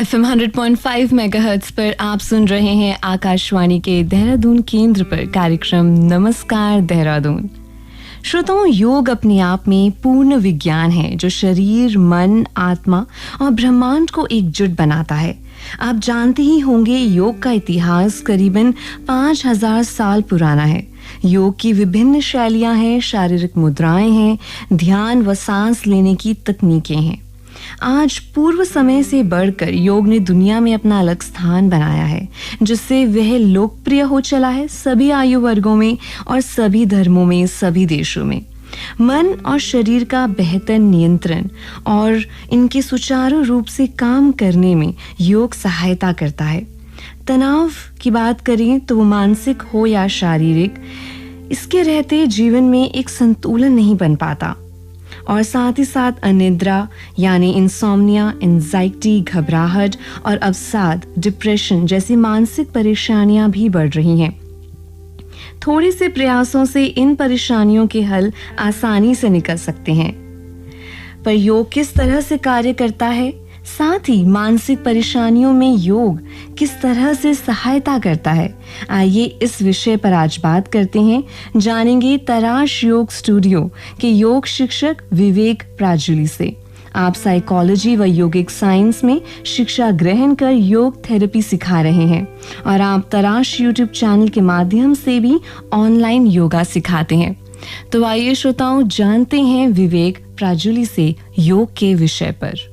FM 100.5 megahertz पर आप सुन रहे हैं आकाशवाणी के देहरादून केंद्र पर कार्यक्रम नमस्कार देहरादून। श्रोताओं, योग अपने आप में पूर्ण विज्ञान है जो शरीर, मन, आत्मा और ब्रह्मांड को एकजुट बनाता है। आप जानते ही होंगे, योग का इतिहास करीबन 5000 साल पुराना है। योग की विभिन्न शैलियां हैं, शारीरिक मुद्राएं हैं, ध्यान व सांस लेने की तकनीकें हैं। आज पूर्व समय से बढ़कर योग ने दुनिया में अपना अलग स्थान बनाया है, जिससे वह लोकप्रिय हो चला है सभी आयु वर्गों में और सभी धर्मों में, सभी देशों में। मन और शरीर का बेहतर नियंत्रण और इनके सुचारू रूप से काम करने में योग सहायता करता है। तनाव की बात करें तो वो मानसिक हो या शारीरिक, इसके रहते जीवन में एक संतुलन नहीं बन पाता और साथ ही साथ अनिद्रा यानी इंसोम्निया, एंजाइटी, घबराहट और अवसाद, डिप्रेशन जैसी मानसिक परेशानियां भी बढ़ रही हैं। थोड़े से प्रयासों से इन परेशानियों के हल आसानी से निकल सकते हैं। पर योग किस तरह से कार्य करता है, साथ ही मानसिक परेशानियों में योग किस तरह से सहायता करता है, आइए इस विषय पर आज बात करते हैं। जानेंगे तराश योग स्टूडियो के योग शिक्षक विवेक प्राजुली से। आप साइकोलॉजी व योगिक साइंस में शिक्षा ग्रहण कर योग थेरेपी सिखा रहे हैं और आप तराश यूट्यूब चैनल के माध्यम से भी ऑनलाइन योगा सिखाते हैं। तो आइए श्रोताओं, जानते हैं विवेक प्राजुली से योग के विषय पर।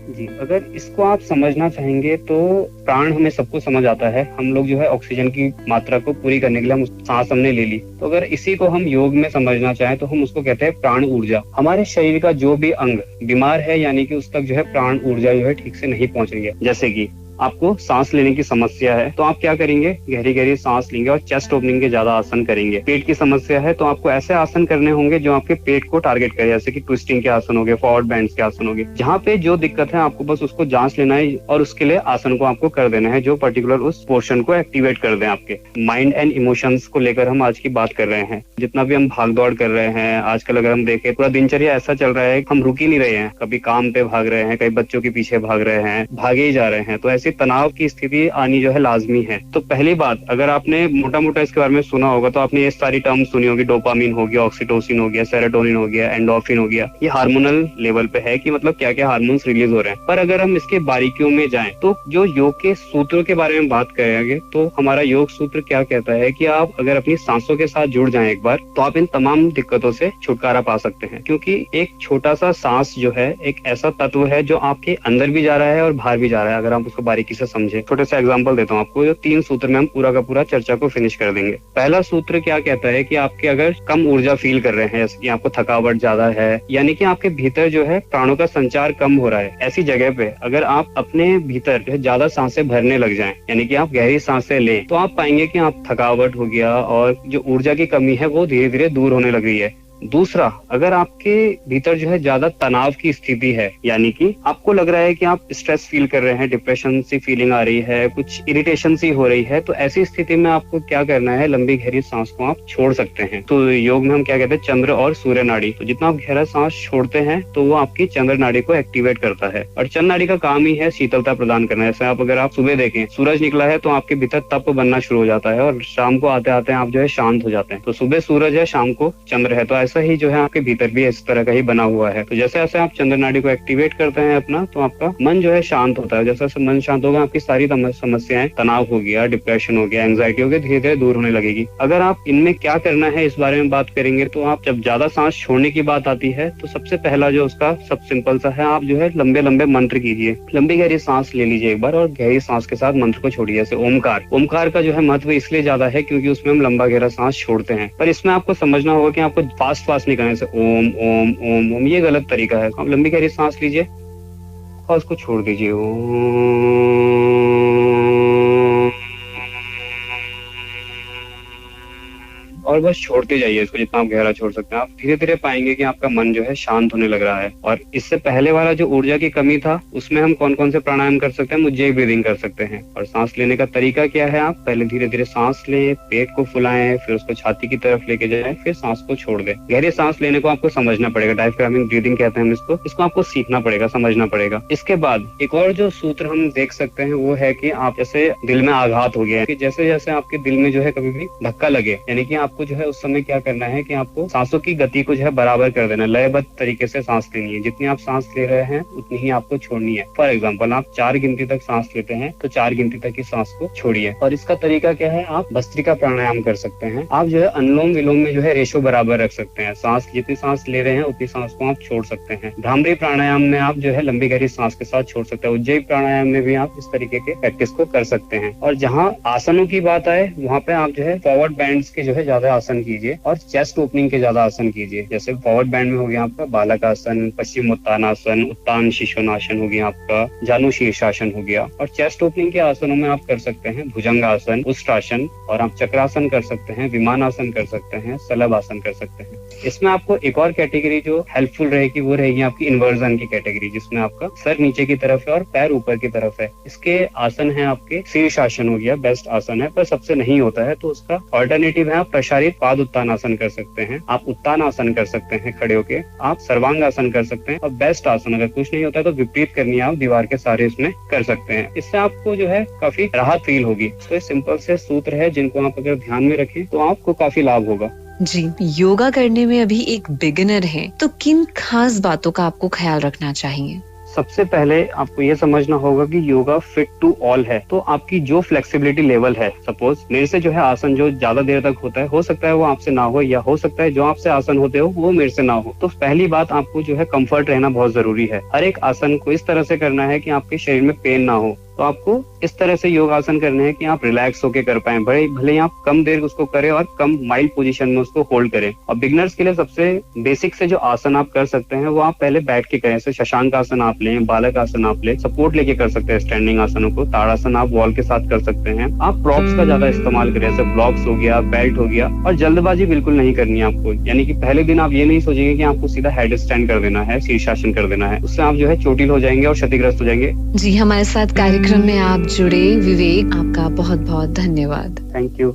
जी, अगर इसको आप समझना चाहेंगे तो प्राण हमें सबको समझ आता है। हम लोग जो है ऑक्सीजन की मात्रा को पूरी करने के लिए हम सांस हमने ले ली, तो अगर इसी को हम योग में समझना चाहें तो हम उसको कहते हैं प्राण ऊर्जा। हमारे शरीर का जो भी अंग बीमार है, यानी कि उस तक जो है प्राण ऊर्जा जो है ठीक से नहीं पहुंच रही है। जैसे कि आपको सांस लेने की समस्या है तो आप क्या करेंगे, गहरी गहरी सांस लेंगे और चेस्ट ओपनिंग के ज्यादा आसन करेंगे। पेट की समस्या है तो आपको ऐसे आसन करने होंगे जो आपके पेट को टारगेट करे, जैसे कि ट्विस्टिंग के आसन हो गए, फॉरवर्ड बेंड्स के आसन हो गए। जहाँ पे जो दिक्कत है आपको बस उसको जांच लेना है और उसके लिए आसन को आपको कर देना है जो पर्टिकुलर उस पोर्शन को एक्टिवेट कर दें। आपके माइंड एंड इमोशंस को लेकर हम आज की बात कर रहे हैं। जितना भी हम भाग दौड़ कर रहे हैं आजकल, अगर हम देखें पूरा दिनचर्या ऐसा चल रहा है, हम रुक ही नहीं रहे हैं। कभी काम पे भाग रहे हैं, कभी बच्चों के पीछे भाग रहे हैं, भागे ही जा रहे हैं। तो ऐसे तनाव की स्थिति आनी जो है लाजमी है। तो पहली बात, अगर आपने मोटा मोटा इसके बारे में सुना होगा तो आपने ये सारी टर्म सुनी होगी। डोपामिन हो गया, ऑक्सीटोसिन हो गया, सेरोटोनिन हो गया, एंडोर्फिन हो गया। ये हार्मोनल लेवल पे है कि मतलब क्या क्या हार्मोन्स रिलीज हो रहे हैं। पर अगर हम इसके बारीकियों में जाएं तो जो योग के सूत्रों के बारे में बात करेंगे तो हमारा योग सूत्र क्या कहता है कि आप अगर अपनी सांसों के साथ जुड़ जाएं एक बार, तो आप इन तमाम दिक्कतों से छुटकारा पा सकते हैं। क्योंकि एक छोटा सा सांस जो है एक ऐसा तत्व है जो आपके अंदर भी जा रहा है और बाहर भी जा रहा है, अगर आप उसको बारीकी से समझे। छोटे सा एग्जांपल देता हूँ आपको, जो 3 सूत्र में हम पूरा का पूरा चर्चा को फिनिश कर देंगे। पहला सूत्र क्या कहता है कि आपके अगर कम ऊर्जा फील कर रहे हैं, जैसे कि आपको थकावट ज्यादा है, यानी कि आपके भीतर जो है प्राणों का संचार कम हो रहा है, ऐसी जगह पे अगर आप अपने भीतर जो है ज्यादा सांसें भरने लग जाएं, यानी कि आप गहरी सांसें लें, तो आप पाएंगे कि आप थकावट हो गया और जो ऊर्जा की कमी है वो धीरे धीरे दूर होने लग रही है। दूसरा, अगर आपके भीतर जो है ज्यादा तनाव की स्थिति है, यानी कि आपको लग रहा है कि आप स्ट्रेस फील कर रहे हैं, डिप्रेशन सी फीलिंग आ रही है, कुछ इरिटेशन सी हो रही है, तो ऐसी स्थिति में आपको क्या करना है, लंबी गहरी सांस को आप छोड़ सकते हैं। तो योग में हम क्या कहते हैं, चंद्र और सूर्य नाड़ी। तो जितना आप गहरा सांस छोड़ते हैं तो वो आपकी चंद्र नाड़ी को एक्टिवेट करता है और चंद्र नाड़ी का काम ही है शीतलता प्रदान करना। जैसे आप अगर आप सुबह देखें, सूरज निकला है तो आपके भीतर तप बनना शुरू हो जाता है और शाम को आते आते आप जो है शांत हो जाते हैं। तो सुबह सूरज है, शाम को चंद्र है, तो ऐसा ही जो है आपके भीतर भी इस तरह का ही बना हुआ है। तो जैसे जैसे आप चंद्र नाड़ी को एक्टिवेट करते हैं अपना, तो आपका मन जो है शांत होता है। जैसे जैसे मन शांत होगा, आपकी सारी समस्याएं, तनाव हो गया, डिप्रेशन हो गया, एंजाइटी हो गया, धीरे धीरे दूर होने लगेगी। अगर आप इनमें क्या करना है इस बारे में बात करेंगे तो आप जब ज्यादा सांस छोड़ने की बात आती है तो सबसे पहला जो उसका सब सिंपल सा है, आप जो है लंबे लंबे मंत्र कीजिए। लंबी गहरी सांस ले लीजिए एक बार और गहरी सांस के साथ मंत्र को छोड़िए। जैसे ओमकार, ओमकार का जो है महत्व इसलिए ज्यादा है क्योंकि उसमें हम लंबा गहरा सांस छोड़ते हैं। पर इसमें आपको समझना होगा कि आपको फास्ट फास्ट नहीं करना, ओम ओम ओम ओम, ये गलत तरीका है। आप लंबी गहरी सांस लीजिए और उसको छोड़ दीजिए। ओम, और बस छोड़ते जाइए इसको, जितना आप गहरा छोड़ सकते हैं। आप धीरे धीरे पाएंगे कि आपका मन जो है शांत होने लग रहा है। और इससे पहले वाला जो ऊर्जा की कमी था, उसमें हम कौन कौन से प्राणायाम कर सकते हैं? उज्जयी ब्रीदिंग कर सकते हैं। और सांस लेने का तरीका क्या है? आप पहले धीरे धीरे सांस लें, पेट को फुलाएं, फिर उसको छाती की तरफ लेके जाएं, फिर सांस को छोड़ दें। गहरी सांस लेने को आपको समझना पड़ेगा, डायफ्रामिक ब्रीदिंग कहते हैं हम इसको आपको सीखना पड़ेगा, समझना पड़ेगा। इसके बाद एक और जो सूत्र हम देख सकते हैं वो है कि आप जैसे दिल में आघात हो गया है, कि जैसे जैसे आपके दिल में जो है कभी भी धक्का लगे, यानी कि आपको जो है उस समय क्या करना है कि आपको सांसों की गति को जो है बराबर कर देना, लयबद्ध तरीके से सांस लेनी है। जितनी आप सांस ले रहे हैं उतनी ही आपको छोड़नी है। फॉर एग्जाम्पल, आप 4 गिनती तक सांस लेते हैं तो 4 गिनती तक की सांस को छोड़िए। और इसका तरीका क्या है? आप भस्त्रिका प्राणायाम कर सकते हैं। आप जो है अनुलोम विलोम में जो है रेशो बराबर रख सकते हैं। सांस जितनी सांस ले रहे हैं उतनी सांस को आप छोड़ सकते हैं। भ्रामरी प्राणायाम में आप जो है लंबी गहरी सांस के साथ छोड़ सकते हैं। उज्जयी प्राणायाम में भी आप इस तरीके के प्रैक्टिस को कर सकते हैं। और जहाँ आसनों की बात आए, वहाँ पे आप जो है फॉरवर्ड बैंड्स के जो है ज्यादा आसन कीजिए और चेस्ट ओपनिंग के ज्यादा आसन कीजिए। जैसे फॉरवर्ड बैंड में हो गया आपका बालक आसन, पश्चिम उत्तानासन, उत्तान शिशोनासन हो गया आपका, जानु शीर्षासन हो गया। और चेस्ट ओपनिंग के आसनों में आप कर सकते हैं भुजंगासन, उष्ट्रासन, और आप चक्रासन कर सकते हैं, विमानासन कर सकते हैं, सलभ आसन कर सकते हैं। इसमें आपको एक और कैटेगरी जो हेल्पफुल रहेगी वो रहेगी आपकी इन्वर्जन की कैटेगरी, जिसमें आपका सर नीचे की तरफ है और पैर ऊपर की तरफ है। इसके आसन है आपके शीर्षासन हो गया, बेस्ट आसन है, पर सबसे नहीं होता है तो उसका ऑल्टरनेटिव है आप प्रसारित पाद उत्तानासन कर सकते हैं, आप उत्तान आसन कर सकते हैं खड़े होके, आप सर्वांग आसन कर सकते हैं। और बेस्ट आसन अगर कुछ नहीं होता है तो विपरीत करनी है, आप दीवार के सहारे इसमें कर सकते हैं। इससे आपको जो है काफी राहत फील होगी। तो ये सिंपल से सूत्र है जिनको आप अगर ध्यान में रखें तो आपको काफी लाभ होगा। जी, योगा करने में अभी एक बिगिनर है तो किन खास बातों का आपको ख्याल रखना चाहिए? सबसे पहले आपको ये समझना होगा कि योगा फिट टू ऑल है। तो आपकी जो फ्लेक्सिबिलिटी लेवल है, सपोज मेरे से जो है आसन जो ज्यादा देर तक होता है, हो सकता है वो आपसे ना हो, या हो सकता है जो आपसे आसन होते हो वो मेरे से ना हो। तो पहली बात आपको जो है कंफर्ट रहना बहुत जरूरी है। हर एक आसन को इस तरह से करना है कि आपके शरीर में पेन ना हो। तो आपको इस तरह से योगासन करने हैं कि आप रिलैक्स होकर कर पाए, भले आप कम देर उसको करें और कम माइल्ड पोजीशन में उसको होल्ड करें। और बिगनर्स के लिए सबसे बेसिक से जो आसन आप कर सकते हैं वो आप पहले बैठ के करें। जैसे शशांक आसन आप लें, बालक आसन आप लें, सपोर्ट लेके कर सकते हैं स्टैंडिंग आसनों को। ताड़ासन आप वॉल के साथ कर सकते हैं। आप प्रॉप्स का ज्यादा इस्तेमाल करें, जैसे ब्लॉक्स हो गया, बेल्ट हो गया। और जल्दबाजी बिल्कुल नहीं करनी है आपको, यानी कि पहले दिन आप ये नहीं सोचेंगे कि आपको सीधा हेड स्टैंड कर देना है, शीर्षासन कर देना है। उससे आप जो है चोटिल हो जाएंगे और क्षतिग्रस्त हो जाएंगे। जी, हमारे साथ कार्यक्रम में आप जुड़े विवेक, आपका बहुत बहुत धन्यवाद। Thank you.